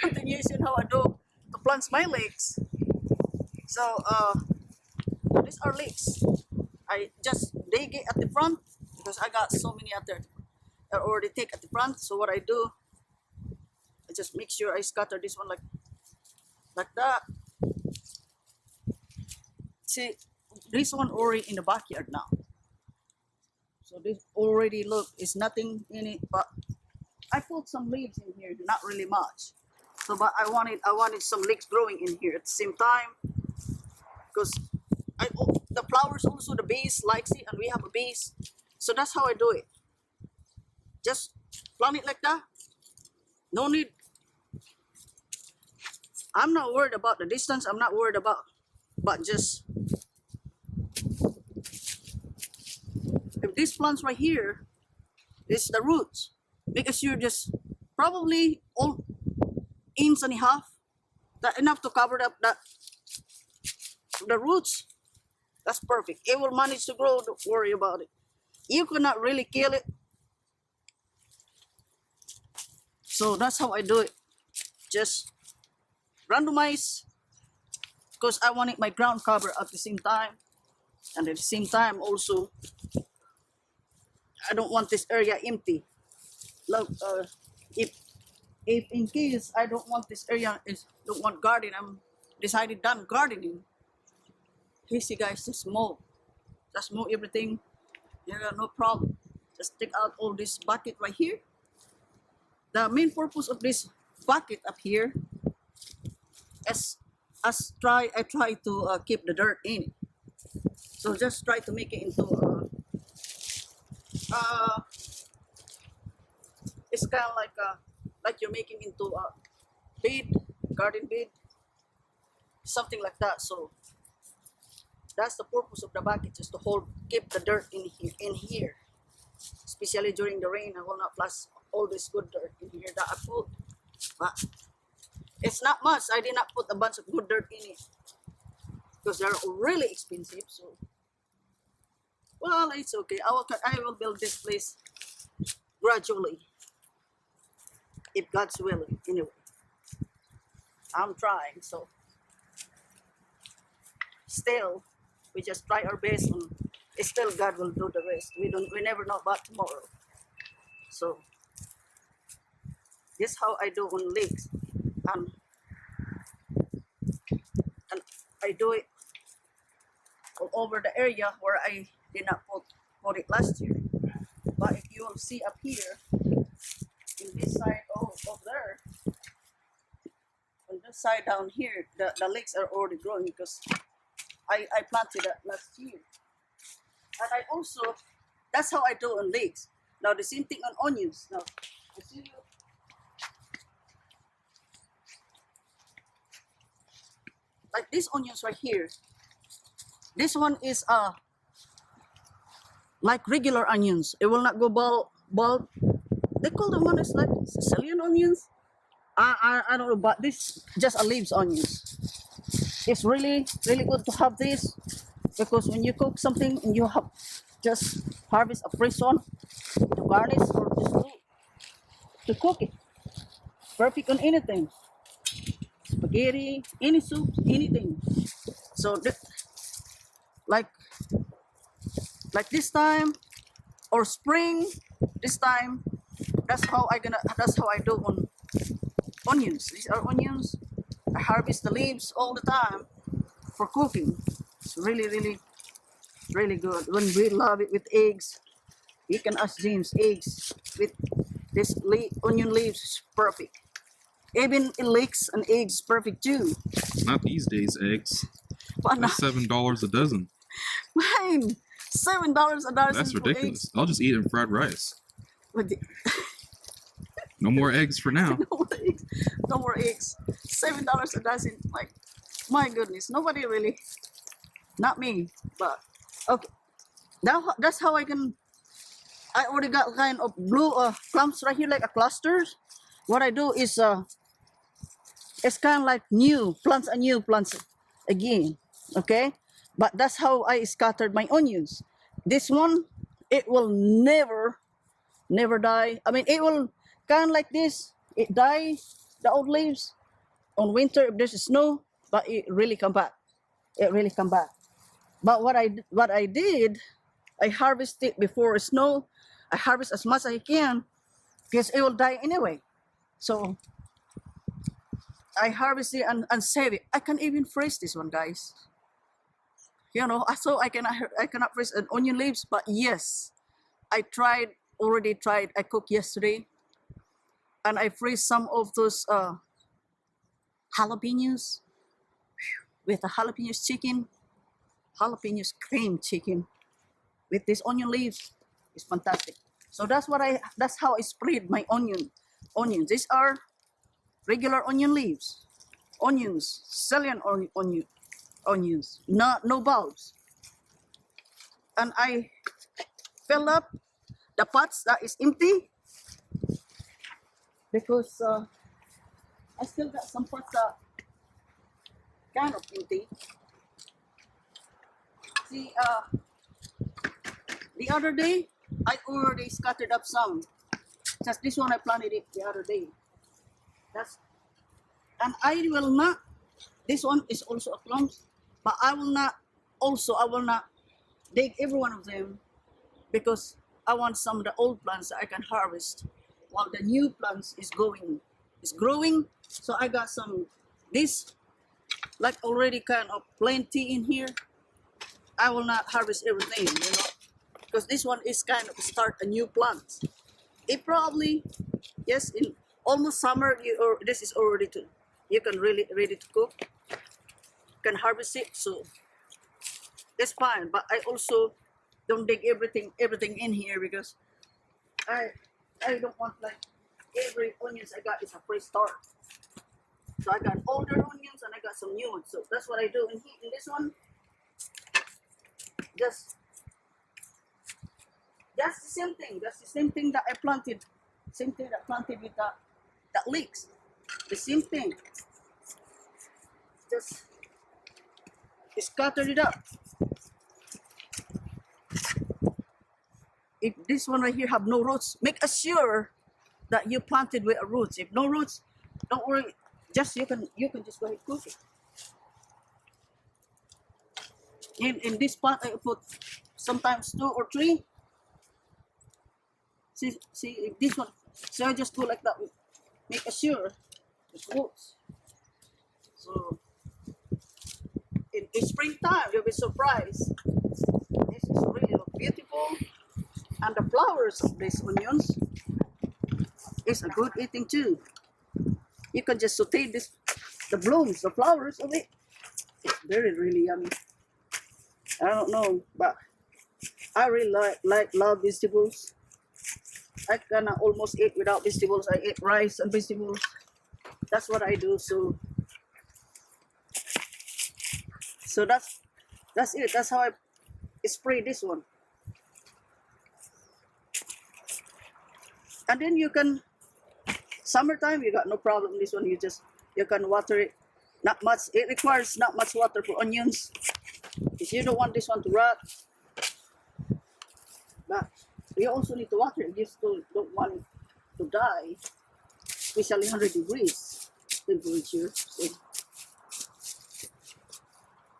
continuation how I do to plant my leeks. So these are leeks. I just dig it at the front because I got so many out there. I already take at the front. So what I do, I just make sure I scatter this one like that. See, this one already in the backyard now. So this already look is nothing in it, but I put some leaves in here, not really much. So but I wanted some leeks growing in here at the same time because the flowers also the bees likes it and we have a bees. So that's how I do it. Just plant it like that. No need. I'm not worried about the distance. I'm not worried about, but just if this plants right here, it's the roots. Because you're just probably all inch and a half, that enough to cover up that the roots. That's perfect. It will manage to grow. Don't worry about it. You cannot really kill it. So that's how I do it. Just randomize because I wanted my ground cover at the same time, and at the same time also I don't want this area empty. Look, if in case I don't want this area don't want garden, I'm decided done gardening. Easy guys, just mow everything. You got no problem. Just take out all this bucket right here. The main purpose of this bucket up here is I try to keep the dirt in it. So just try to make it into it's kind of like you're making into a bed, garden bed, something like that. So that's the purpose of the bucket, just to keep the dirt in here. Especially during the rain, I will not flush all this good dirt in here that I put. But it's not much. I did not put a bunch of good dirt in it because they're really expensive. So, well, it's okay. I will build this place gradually, if God's willing. Anyway, I'm trying. So, still, we just try our best, and still God will do the rest. We never know about tomorrow. So, this is how I do on leeks, and I do it all over the area where I did not put it last year. But if you will see up here, in this side over there, on this side down here, the leeks are already growing because I planted that last year. And I also, that's how I do on leeks. Now the same thing on onions. Now, I see you. Like these onions right here. This one is like regular onions. It will not go bulb. They call them one is like Sicilian onions. I don't know, but this just a leaves onions. It's really good to have this because when you cook something and you have just harvest a fresh one to garnish or just to cook it. Perfect on anything. Spaghetti, any soup, anything. So like this time or spring, this time, that's how I do on onions. These are onions. I harvest the leaves all the time for cooking. It's really good. When we love it with eggs, you can ask James. Eggs with this onion leaves, perfect. Even in leeks and eggs, perfect too. Not these days, eggs. But That's $7 a dozen. Mine, $7 a dozen. That's ridiculous. I'll just eat it in fried rice. Eggs. No more eggs for now. No more eggs. No more eggs. $7 a dozen. Like, my goodness, nobody really. Not me, but okay. Now that's how I can. I already got kind of blue clumps right here, like a clusters. What I do is it's kind of like new plants again. Okay, but that's how I scattered my onions. This one, it will never die. I mean, it will kind of like this. It die, the old leaves. On winter, if there's snow, but it really come back. It really come back. But what I did, I harvest it before snow. I harvest as much as I can because it will die anyway. So I harvest it and save it. I can even freeze this one, guys. You know, so I cannot freeze an onion leaves, but yes, I already tried. I cooked yesterday, and I freeze some of those jalapenos with the jalapenos chicken, jalapenos cream chicken with this onion leaves. It's fantastic. So that's how I spread my onions. These are regular onion leaves, onions, Sicilian onions, no bulbs. And I fill up the pots that is empty because I still got some pots that kind of empty. See, the other day I already scattered up some. Just this one I planted it the other day. And I will not. This one is also a clump, but I will not dig every one of them because I want some of the old plants that I can harvest while the new plants is growing. So I got some this like already kind of plenty in here. I will not harvest everything, because this one is kind of start a new plant. It probably, yes, in almost summer, this is already you can really ready to cook. Can harvest it, so that's fine. But I also don't dig everything in here because I don't want like every onions I got is a fresh start. So I got older onions and I got some new ones. So that's what I do in this one. Just that's the same thing. That's the same thing that I planted. Same thing that planted with that leeks. The same thing. Just scatter it up. If this one right here have no roots, make sure that you planted with roots. If no roots, don't worry. Just you can just go ahead and cook it. In this pot I put sometimes 2 or 3. See if this one. So I just go like that. Make sure it works. So in springtime you'll be surprised. This is really beautiful, and the flowers of these onions is a good eating too. You can just saute the blooms, the flowers of it. It's really yummy. I don't know, but I really love vegetables. I cannot almost eat without vegetables. I eat rice and vegetables. That's what I do. So that's it. That's how I spray this one. And then you can, summertime you got no problem. This one you can water it. Not much. It requires not much water for onions. If you don't want this one to rot, but you also need to water it. You still don't want it to die, especially 100 degrees temperature.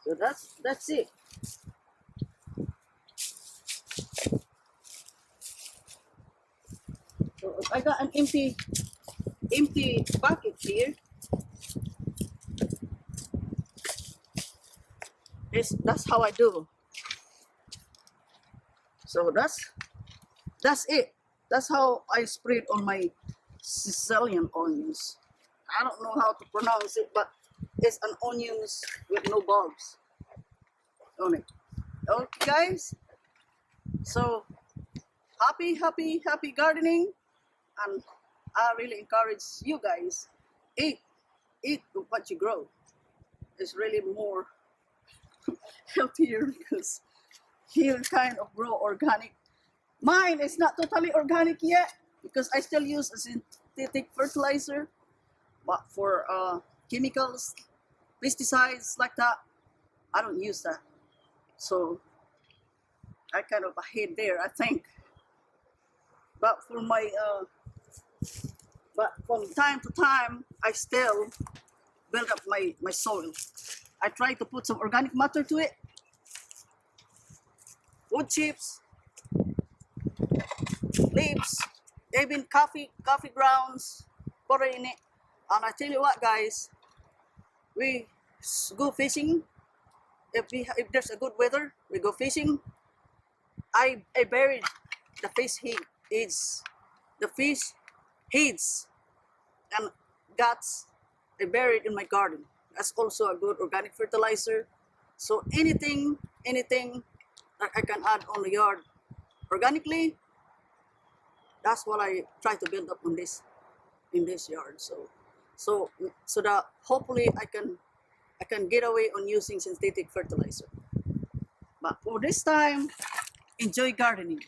So that's it. So I got an empty bucket here. That's how I do. So that's it. That's how I spread on my Sicilian onions. I don't know how to pronounce it, but it's an onions with no bulbs on it. Okay, guys. So happy gardening, and I really encourage you guys eat what you grow. It's really more healthier because you kind of grow organic. Mine is not totally organic yet because I still use a synthetic fertilizer, but for chemicals, pesticides like that, I don't use that. So I kind of ahead there, I think. But for my But from time to time, I still build up my soil. I try to put some organic matter to it, wood chips, leaves, even coffee grounds, put it in it. And I tell you what, guys, we go fishing. If there's a good weather, we go fishing. I buried the fish heads and guts. I buried in my garden. That's also a good organic fertilizer. So anything that I can add on the yard organically, that's what I try to build up on this in this yard. So that hopefully I can get away on using synthetic fertilizer. But for this time, enjoy gardening.